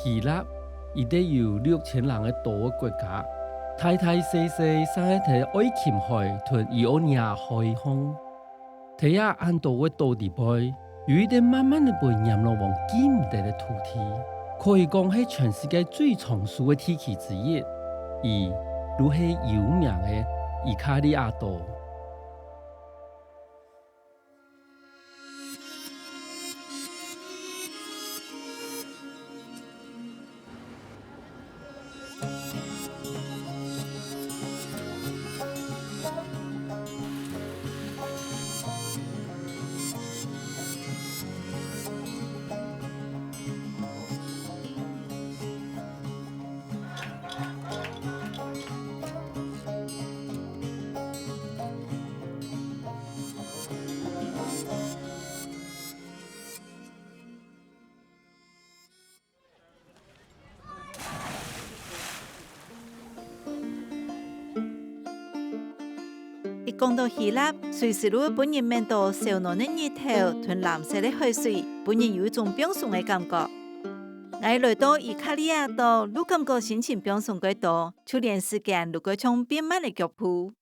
希腊伊得有6000人的大个国家，大大小小生一条爱琴海同伊欧尼亚海岸，睇下按多个岛地背，有一点慢慢的被染落往金地的土地，可以讲是全世界最长寿的天气之一，而都是有名的伊卡利亚岛。一讲到希腊，随时都本人面到烧浓的日头同蓝色的海水，本人有一种冰爽的感觉。我来到伊卡利亚岛，都感觉心情冰爽许多，就连时间都过像变慢的脚步。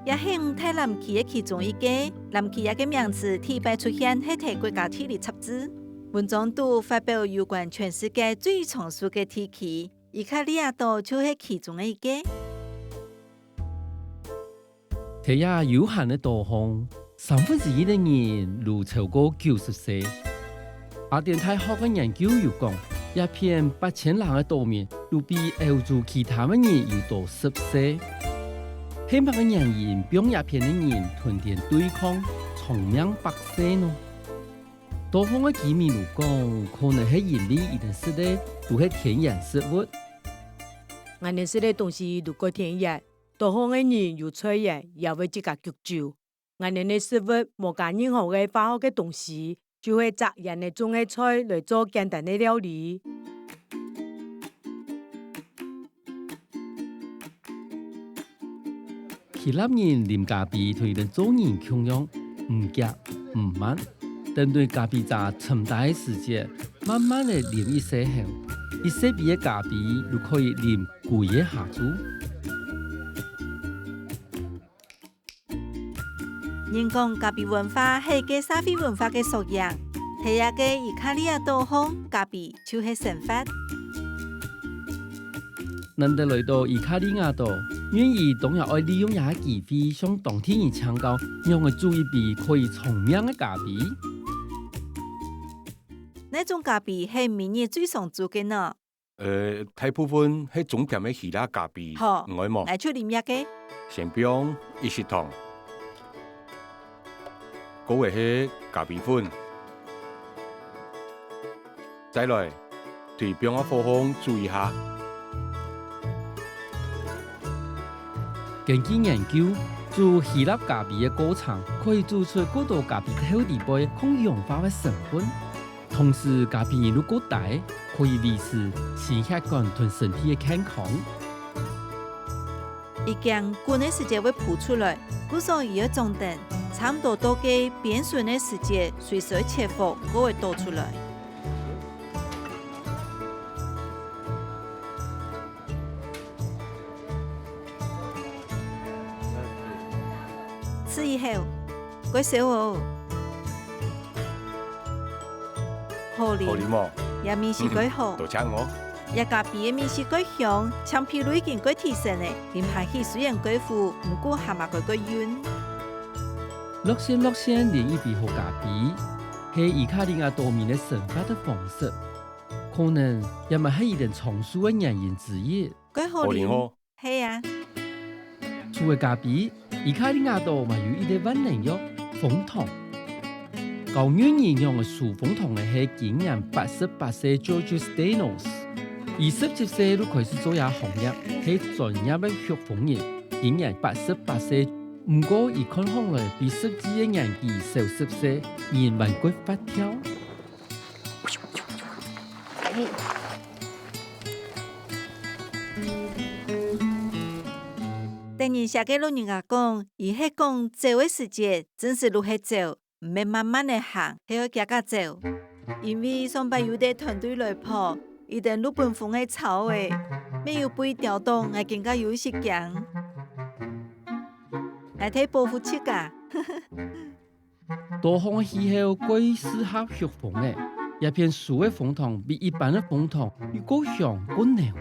也是太南旗的其中一个，南旗一个名字第一摆出现喺《国家地理》杂志，文章都发表有关全世界最长寿的天气，伊卡利亚岛就是其中的一个。睇下有限的岛上，1/3的人都超过90岁。阿典大学的研究又讲，一片8000人的岛面，都比欧洲其他的人要多10岁。希望嘅人员并一片的人同田对抗，长命百岁呢。岛上嘅居民都讲，可能係人类一定是的，都係天然食物。我哋食嘅东西如果天然，岛上嘅人又出現，也會自家救救。我哋嘅食物冇加任何嘅化學嘅東西，就會摘人嘅種嘅菜來做簡單嘅料理。希臘人啉咖啡同人做人同樣，唔急唔慢，等對咖啡渣沉大嘅時間，慢慢地啉一些後，一些杯嘅咖啡就可以啉幾個下晝。人講咖啡文化係個社會文化嘅縮影，睇下個伊卡利亞島上咖啡就是生活。難得來到伊卡利亞島，願意當然愛利用這個機會向當地人請教，讓佢做一杯可以長命嘅咖啡。呢種咖啡係明日最常做嘅呢？大部分係總店嘅希臘咖啡，好，唔愛冇。嚟出啉一個。先冰1糖，嗰個係咖啡粉，再來對冰嘅火候注意下。根據研究，做希臘咖啡嘅過程可以做出過多咖啡豆地杯抗氧化嘅成分，同時咖啡因如果大，可以維持心血管同身體嘅健康。已經滾嘅時間會鋪出來，故所以要裝等，差唔多到嘅變順嘅時間，隨時切火，佢會倒出來。吃以後，佢少哦，好哩，也面是佢好。多謝我。一咖啡嘅面是佢香，橡皮類件佢提升咧，連排氣雖然佢苦，唔過下嘛佢軟。樂先連一杯好咖啡，係伊卡利亞島民嘅生活嘅方式，可能也咪係一定長壽嘅原因之一。佢好哩，係啊。除咗咖啡，伊卡利亞島咪有一啲萬能藥楓糖。高原營養嘅樹楓糖嘅係今年88歲 George Stanos。27歲都開始做下行業，係專業嘅血風人。今年88歲，唔過伊看行來比實際嘅年紀少10歲，仍慢骨發跳。人写给老人家讲，伊迄讲走的时节，真是路去走，唔免慢慢的行，还要加加走。因为上班有啲团队来跑，一定路本风的草诶，没有被调动，我更加有些惊。来睇保护车架，大风的气候最适合雪风的，一片树的风筒比一般的风筒要更响更亮。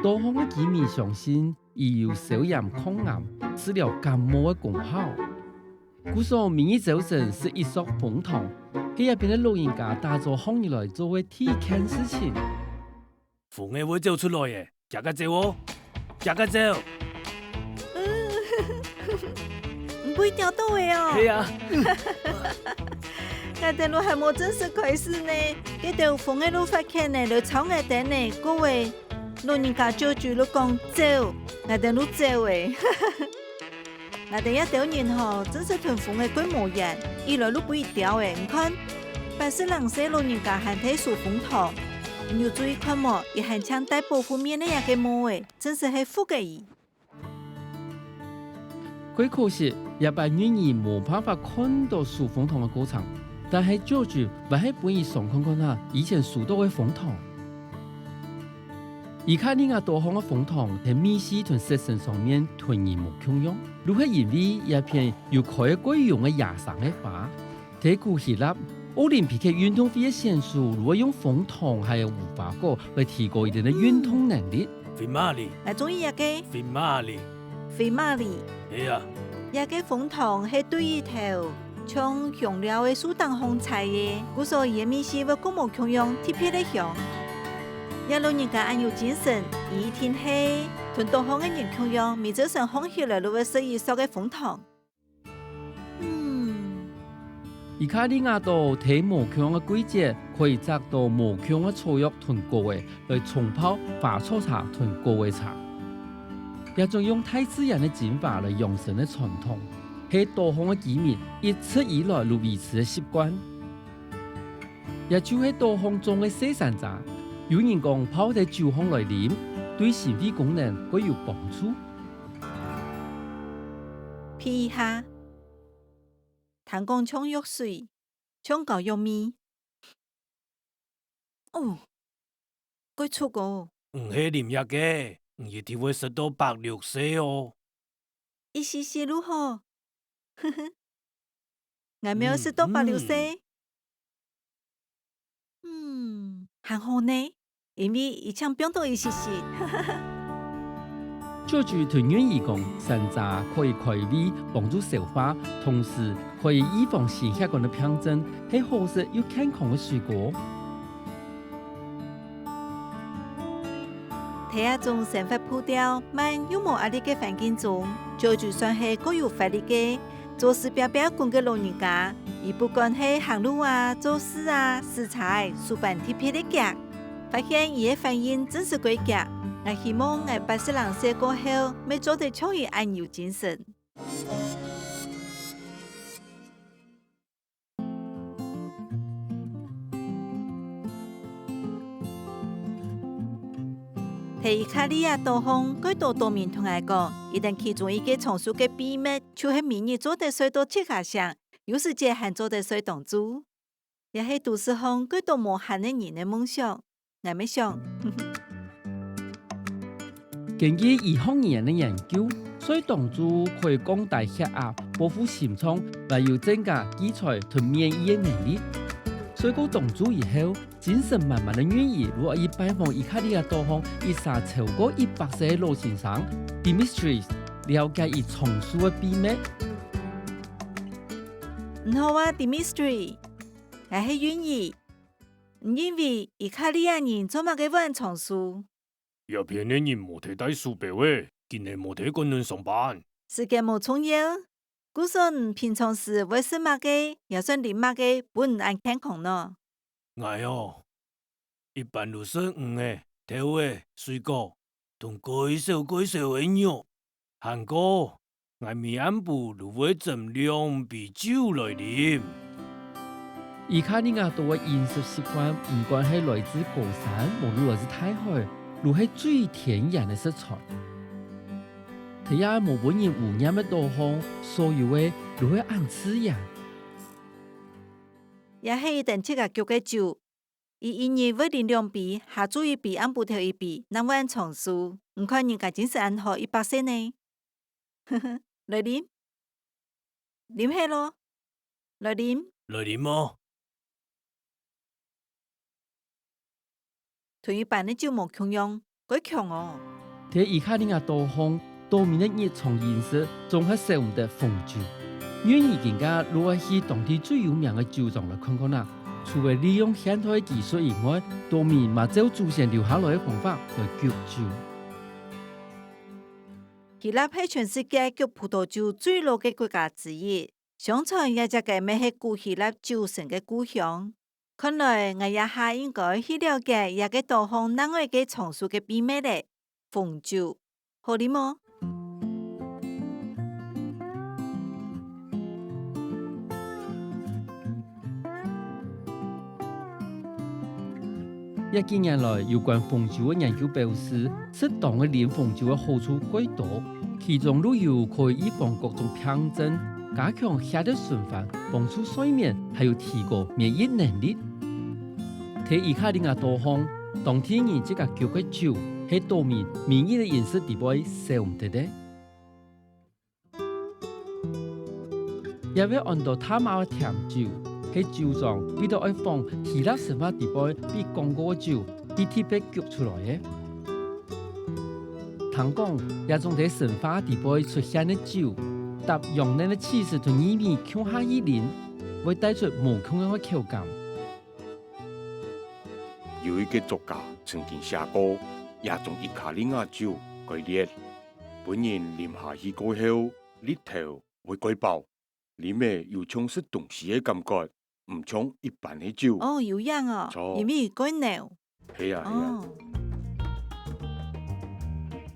大风的居民相信，伊有消炎抗癌、治疗感冒的功效。故说明日早晨是一束风筒，喺入边的老人家打造行业来作为体检事情。风嘅会走出来嘅，加个走哦，加个走。唔会调动的哦。系啊，我哋路系冇正式开始呢，嗰条风嘅路发起呢，就草我哋呢，各位老人家叫住路讲走，我哋路走诶。我哋一条人吼，真是同风嘅鬼模样，一来路不一调诶，你看，白是人些老人家还睇树风筒，你要注意看冇，亦还抢戴保护面呢样嘅帽诶，真是系福嘅意。最可惜，一般愿意冇办法看到树风筒的过程，但系叫住还系本意上看看下以前树到嘅风筒。而家呢個大行嘅風筒喺美斯同石城上面突然冇共用，如係因為一片要開鬼用嘅野生嘅花，睇古希臘奧林匹克運動會嘅選手如果用風筒還有無花果來提高一定嘅運動能力。飛馬里，我中意一個飛馬里，飛馬里，係啊，一個風筒係對一頭像香料嘅樹當紅菜嘅，故所以美斯會共冇共用特別嘅香。一老人家安有精神，一天黑，同大行嘅人共用，明早上空起來就會適宜索嘅風筒。而家呢個度睇無強嘅季節，可以摘到無強嘅草藥同果味來沖泡花草茶同果味茶，一種用太自然嘅剪法來養生嘅傳統，係大行嘅居民一直以來都維持嘅習慣。也就係大行種嘅西山茶。有人講泡喺酒烘來啉，對心肺功能會有幫助。皮下，彈鋼沖藥水，沖搞藥味。哦，佢錯過。唔係啉藥嘅，唔一定會食到白綠色哦。一時時如何？呵呵，我沒有食到白綠色。還好呢，因為以前病到一時時，就住團員義講，山楂可以開胃，幫助消化，同時可以預防心血管的病症，係好食又健康嘅水果。喺一種生活步調慢又無壓力嘅環境中，就算係各有發力嘅，做事表表管嘅老人家。而不管係行路啊、做事啊、視察、書辦貼片的腳，發現伊嘅反應真是鬼腳。我希望我80人寫過後，咪做得超越安有精神。喺伊卡利亞導航，佢多面同我講，一旦其中一個從事嘅秘密，就係明日做得水到切下上。有時間還做得水當主，也係都市行佢都無限嘅人嘅夢想，我咪想。根據醫學人嘅研究，水當主可以降低血壓、保護心臟，還有增加基礎同免疫嘅能力。水過當主以後，精神滿滿的願意，如果以拜訪伊卡利亞導航，以殺超過100歲嘅老先生 Dimitris 了解伊從事嘅秘密。唔好啊 ，Dimitri，我係願意，因為伊卡利亞人做乜嘅揾藏書？有片嘅人冇睇低書表嘅，今日冇睇工人上班。時間冇重要，故說平常時會食乜嘅，也算啉乜嘅，本唔安健康咯。係哦，一般都食嘅、豆嘅、水果同改少嘅肉，韓國。我每暗部都會斟2杯酒來啉。伊卡利亞島嘅飲食習慣，唔管係來自高山，無論來自大海，都係最天然嘅食材。佢也冇本人污染嘅稻香，所有嘅都會按次呀。也係一定即個局嘅酒，伊一日會啉2杯，下注1杯，按布頭1杯，能按長數。唔看人家真是按好100歲呢。呵呵，來啉，啉起咯，來啉。來啉麼？同一般的酒冇強樣，幾強哦。睇伊卡利亞稻香，稻面嘅熱從顏色，仲係少唔得紅酒。願意更加如果去當地最有名嘅酒莊來看看啦。除了利用現代嘅技術以外，稻面嘛就祖先留下來嘅方法來釀酒。希臘係全世界釀葡萄酒最老嘅國家之一，相傳也只個咪係古希臘酒神嘅故鄉。看來我也下應該去了解一個稻香哪位嘅長壽嘅秘密咧。紅酒，好啉麼？近年來，有關紅酒嘅研究表示，適當嘅啉紅酒嘅好處居多，其中都有可以預防各種病症、加強血液循環、幫助睡眠，還有提高免疫能力。睇伊卡利亞稻香，當天然即個叫嘅酒，係稻面免疫嘅飲食地位少唔得的。也會按照他媽嘅甜酒。喺酒莊為咗愛放希臘神話地位比廣告嘅酒，係特別釀出來嘅。聽講也種喺神話地位出現嘅酒，搭用呢嘅氣勢同意味強下一啉，會帶出無窮樣嘅口感。有一個作家曾經寫過，也將伊卡利亞酒改烈，本人啉下去過後，舌頭會改爆，裡面有充實東西嘅感覺。唔像一般嘅酒哦，有樣哦，錯因為改濃。係啊係啊。哦，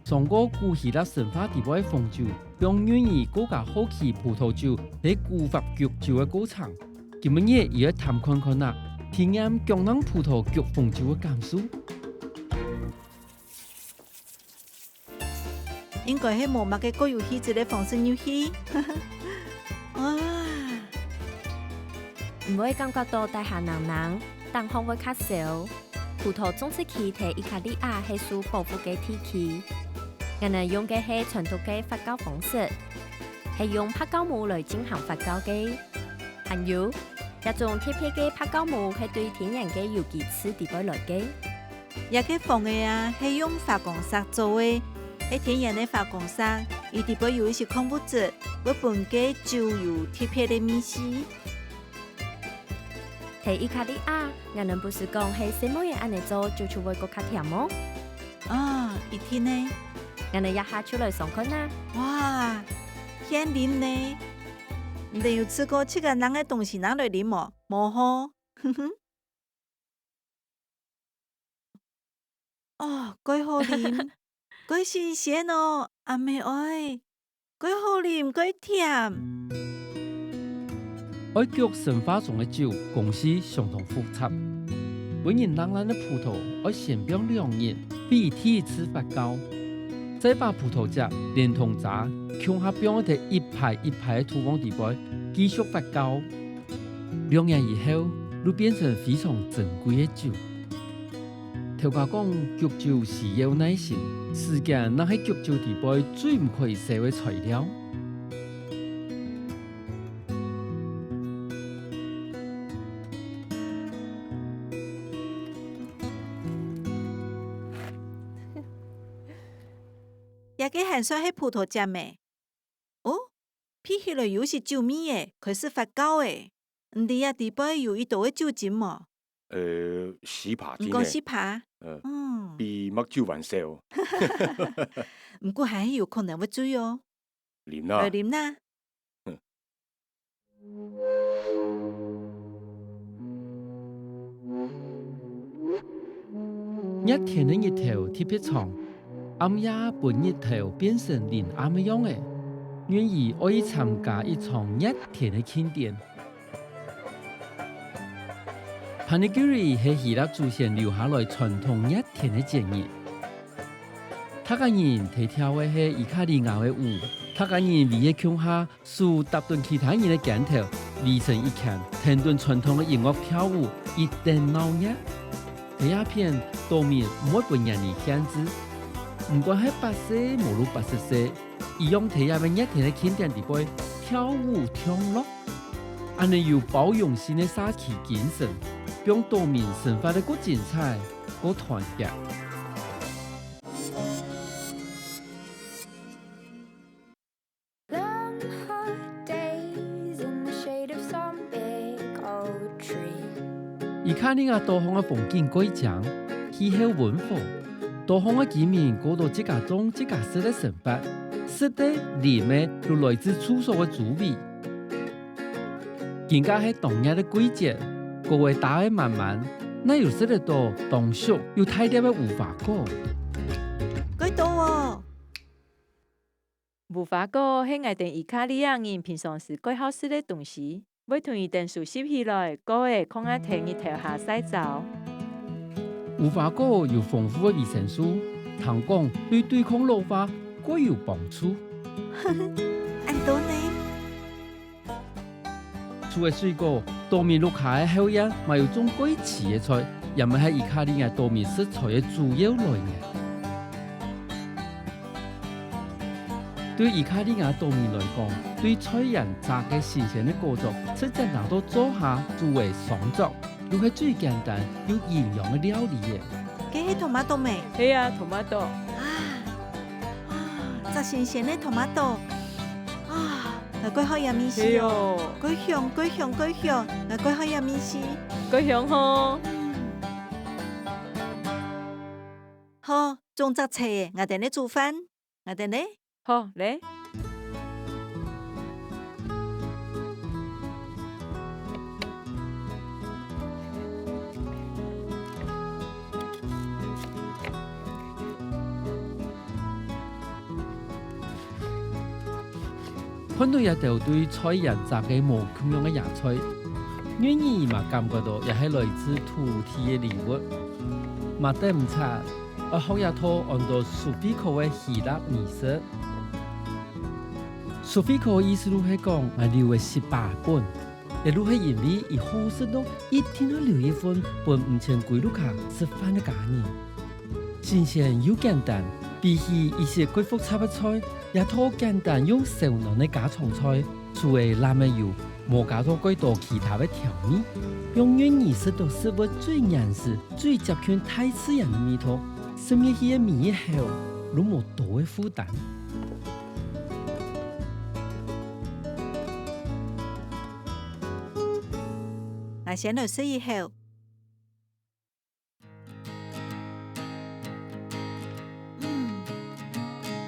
上個古希臘神話地位嘅紅酒，讓願意更加好奇葡萄酒喺古法釀酒嘅過程。今日也要探看看啦，體驗江南葡萄釀紅酒嘅感受。應該係冇乜嘅個遊戲之類方式遊戲。哇！唔會感覺到大下能能，但風會較少。葡萄種植期喺伊卡利亞係屬保護嘅地區，人哋用嘅係傳統嘅發酵方式，係用發酵母來進行發酵嘅。還有一種特別嘅發酵母係對天然嘅有機質地位來嘅。一個放嘅啊係用化工石做嘅，係天然嘅化工石，伊地位有一些礦物質，會本嘅酒有特別嘅味絲。喺伊卡利亞，人哋不是講係什麼嘢按嚟做，就出會個較甜麼？啊，一天呢？人哋一下出來上課啦。哇，香啉呢？你有吃過這個人嘅東西拿來啉麼？冇好，哼哼。哦，幾好啉，幾新鮮哦，阿妹愛，幾好啉，幾甜。愛釀神話中嘅酒，工序相當複雜。本人冷冷嘅葡萄愛先冰2日，比第一次發酵，再把葡萄汁連同渣強下冰喺一排一排嘅土壤地位繼續發酵。2日以後，就變成非常珍貴嘅酒。頭家講釀酒是要耐心，時間那係釀酒地位最唔可以少嘅材料。也個還算係葡萄汁咩？哦，批起來又是酒味誒，開始發酵誒。你哋地杯有一度嘅酒精麼？死扒唔講精嘅，死扒，比麥酒還少。唔過係有可能會醉哦。啉啦來，啉啦。一天嘅日頭特別長，暗夜半日頭變成連暗嘅樣嘅，願意可以參加一場一天嘅慶典。Panegyri 係希臘祖先留下來傳統一天嘅節日，他个人提跳的是伊卡利亚的舞，他个人为个腔下，数搭顿其他人的镜头，围成一圈，听顿传统的音乐跳舞，一定闹热。第二片岛面唔会被人哋限制，唔管係8歲無如80歲，伊用第二片熱天的輕點地位跳舞跳樂，安尼有包容性的沙氣精神，讓島面生發得更精彩、更團結。伊卡利亞島方嘅風景改強，氣候溫和，島方嘅居民過到自家種自家食嘅生活，食的、啉的都來自處所嘅滋味。更加係當日嘅季節，各位大嘅慢慢，那又食得到當熟又大碟嘅無花果。改到哦！無花果係我哋伊卡利亞人平常時最好食嘅東西。要同伊定熟悉起來，各會看下天日頭下洗澡。無花果有豐富嘅維生素，聽講對抗老化各有幫助。按到呢？除了水果，島面綠下嘅後裔，還有種貴市嘅菜，也咪係伊卡利亞島面食材嘅主要來源。對伊卡利亞島民來講，對菜人炸嘅新鮮嘅果作，實際拿到做下作為創作，又係最簡單又營養嘅料理嘅。這係tomato味。係啊，tomato。炸新鮮嘅tomato。佢好有面絲哦，佢香，佢好有面絲，佢香呵。好，種雜菜，我哋呢煮飯，我哋呢？好嚟。看到一道對菜人炸嘅無咁樣嘅野菜，願意嘛感覺到也係來自土地嘅禮物。嘛得唔差。我學一套按照蘇菲克嘅希臘儀式。蘇菲克意思係講，我留嘅18本，亦都係因為伊好食到一天要留一份本5000幾盧卡食飯嘅家人。新鮮又簡單，比起一些貴複雜嘅菜，一套簡單用少量嘅家常菜，除咗辣味油，冇加到幾多其他嘅調味，用願意食到食物最原始、最接近大自然嘅味道。食入去嘅味後，都冇多嘅負擔。我先來試一下。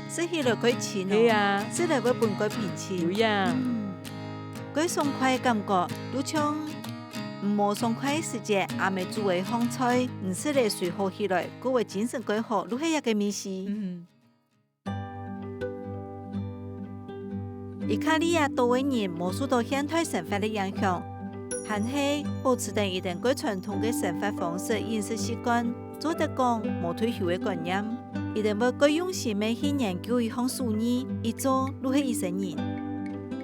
食起來幾淺哦。係啊，食來會半個平淺。有呀。幾爽快嘅感覺，都像唔冇爽快嘅時節，阿妹煮嘅香菜，唔食嚟水好起來，各位精神幾好，都係一個美事。伊卡利亞島嘅人冇受到現代生活嘅影響，但係保持定一定幾傳統嘅生活方式、飲食習慣，做得講冇退休嘅觀念，一定要幾用心嘅去研究一項事業，一做都係一生人。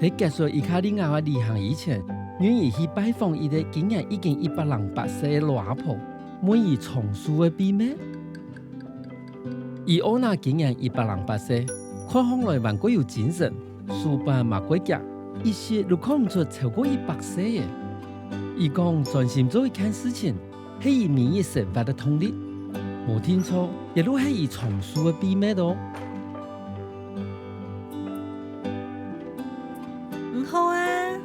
喺結束伊卡利亞嘅旅行以前，願意去拜訪一個今年已經108歲嘅老阿婆，問伊松樹嘅秘密。伊歐娜今年108歲，看起來還過有精神，書本嘛過夾，一時都看唔出超過100歲嘅。伊講專心做一件事情，係伊免疫生活嘅動力。冇聽錯，亦都係伊松樹嘅秘密咯。好啊，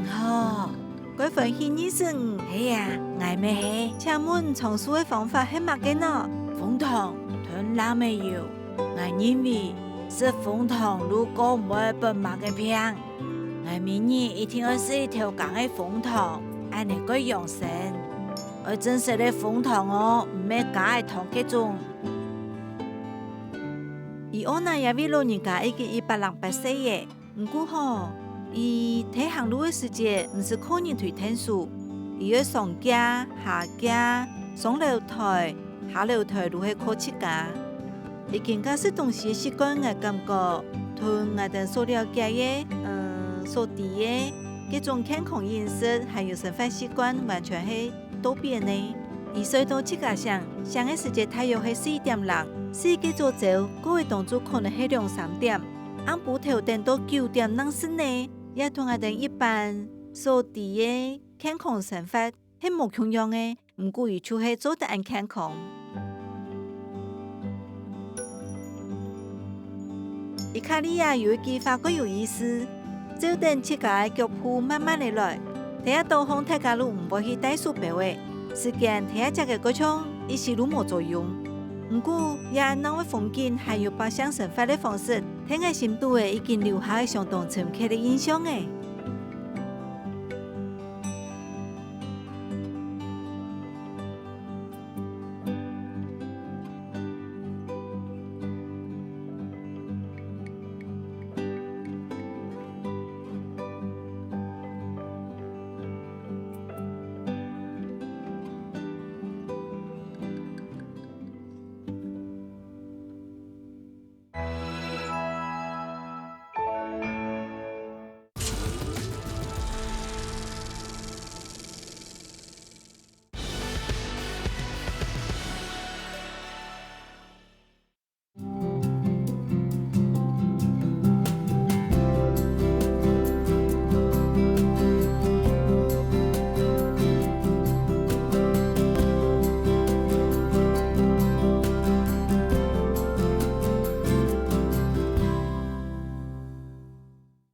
好。嗰份獻醫生，係啊，捱咩係？請問松樹嘅方法係乜嘅呢？楓糖同辣味油，我認為食楓糖如果唔會變乜嘅病，我明日一定要食一條羹嘅楓糖，按你個養生。我真實嘅楓糖哦，唔係假嘅糖嘅種。而我那也為老人家已經108歲嘅，唔過吼。伊睇行路嘅時節，唔是靠人推天數，伊要上架、下架、上樓台、下樓台都係靠自家。已經假使同時習慣嘅感覺，同我哋所了解嘅、所知嘅嗰種健康飲食，還有生活習慣，完全係多變呢。而所以到自家想嘅時間大約係4.6，世界做早，各位當中可能係2-3點，按補頭等到9點能時呢，也同我哋一般所知嘅健康生活係冇同樣嘅，唔過於就係做得很健康。意大利有一句話句有意思，就等自家嘅腳步慢慢地來，睇下導航大家都唔會去帶手錶嘅，時間睇下只嘅嗰種一時都冇作用。唔過也按那位風景還有百姓生活嘅方式，睇我心度嘅已經留下相當深刻嘅印象嘅。